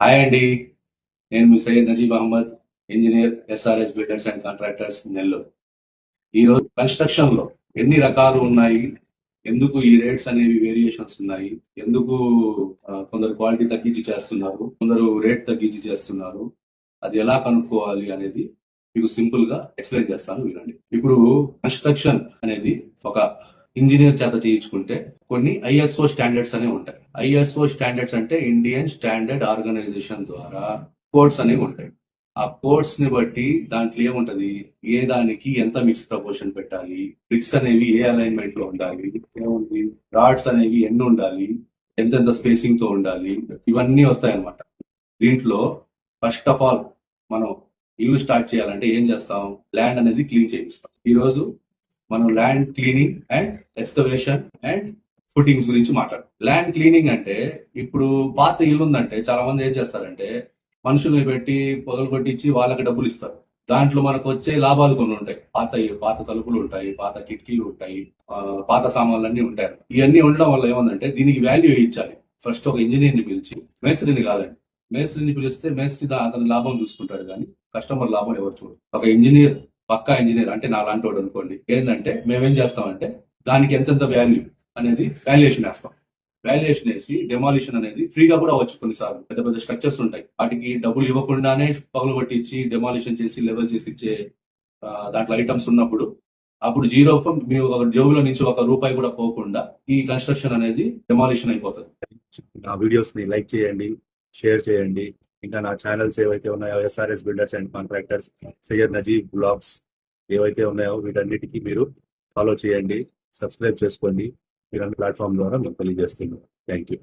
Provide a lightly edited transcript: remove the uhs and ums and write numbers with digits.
Hi అండి. నేను మీ Syed Najeeb Ahmed, engineer, SRS builders and contractors, Nellore. ఈరోజు కన్స్ట్రక్షన్ లో ఎన్ని రకాలు ఉన్నాయి, ఎందుకు ఈ రేట్స్ అనేవి వేరియేషన్స్ ఉన్నాయి, ఎందుకు కొందరు క్వాలిటీ తగ్గించి చేస్తున్నారు, కొందరు రేట్ తగ్గించి చేస్తున్నారు, అది ఎలా కనుక్కోవాలి అనేది మీకు సింపుల్ గా ఎక్స్ప్లెయిన్ చేస్తాను, వినండి. ఇప్పుడు కన్స్ట్రక్షన్ అనేది ఒక ఇంజనీర్ చేత చేయించుకుంటే కొన్ని ఐఎస్ఓ స్టాండర్డ్స్ అనేవి ఉంటాయి. ఐఎస్ఓ స్టాండర్డ్స్ అంటే ఇండియన్ స్టాండర్డ్ ఆర్గనైజేషన్ ద్వారా కోడ్స్ అనేవి ఉంటాయి. ఆ కోడ్స్ ని బట్టి దాంట్లో ఏముంటది, ఏ దానికి ఎంత మిక్స్ ప్రపోర్షన్ పెట్టాలి, బ్రిక్స్ అనేవి ఏ అలైన్మెంట్ లో ఉండాలి, ఏముంది రాడ్స్ అనేవి ఎన్ని ఉండాలి, ఎంతెంత స్పేసింగ్ తో ఉండాలి, ఇవన్నీ వస్తాయి అన్నమాట. దీంట్లో ఫస్ట్ ఆఫ్ ఆల్ మనం ఇల్లు స్టార్ట్ చేయాలంటే ఏం చేస్తాం, ల్యాండ్ అనేది క్లీన్ చేయిస్తాం. ఈ రోజు మనం land cleaning and excavation and footings గురించి మాట్లాడు. ల్యాండ్ క్లీనింగ్ అంటే ఇప్పుడు పాత ఇల్లు ఉందంటే చాలా మంది ఏం చేస్తారంటే మనుషుల్ని పెట్టి పొగలు కొట్టించి వాళ్ళకి డబ్బులు ఇస్తారు. దాంట్లో మనకు వచ్చే లాభాలు కొన్ని ఉంటాయి. పాత తలుపులు ఉంటాయి, పాత కిటికీలు ఉంటాయి, పాత సామాన్లు అన్ని ఉంటాయి. ఇవన్నీ ఉండడం వల్ల ఏమందంటే దీనికి వాల్యూ ఇచ్చాలి. ఫస్ట్ ఒక ఇంజనీర్ ని పిలిచి, మేస్త్రిని కాదండి, మేస్త్రిని పిలిస్తే మేస్త్రి అతని లాభం చూసుకుంటాడు, కానీ కస్టమర్ లాభం ఎవరు చూడరు. ఒక ఇంజనీర్, పక్కా ఇంజనీర్ అంటే నా లాంటి వాడు అనుకోండి, ఏంటంటే మేమేం చేస్తామంటే దానికి ఎంతెంత వాల్యూ అనేది వాల్యుయేషన్ వేస్తాం. వాల్యుయేషన్ వేసి డెమాలిషన్ అనేది ఫ్రీగా కూడా అవ్వచ్చు. కొన్నిసార్లు పెద్ద పెద్ద స్ట్రక్చర్స్ ఉంటాయి, వాటికి డబ్బులు ఇవ్వకుండానే పగలు కొట్టించి డెమాలిషన్ చేసి లెవెల్ చేసి ఇచ్చే దాంట్లో ఐటమ్స్ ఉన్నప్పుడు, అప్పుడు జీరో మీరు ఒక జోబులో నుంచి ఒక రూపాయి కూడా పోకుండా ఈ కన్స్ట్రక్షన్ అనేది డెమాలిషన్ అయిపోతుంది. నా వీడియోస్ ని లైక్ చేయండి, షేర్ చేయండి. ఇంకా నా ఛానల్స్ ఏవైతే ఉన్నాయో, SRS builders and contractors, Syed Najeeb blogs ఏవైతే ఉన్నాయో వీటన్నిటికీ మీరు ఫాలో చేయండి, సబ్స్క్రైబ్ చేసుకోండి. మీరు అన్ని ప్లాట్ఫామ్ ద్వారా మీకు తెలియజేస్తున్నాను. Thank you.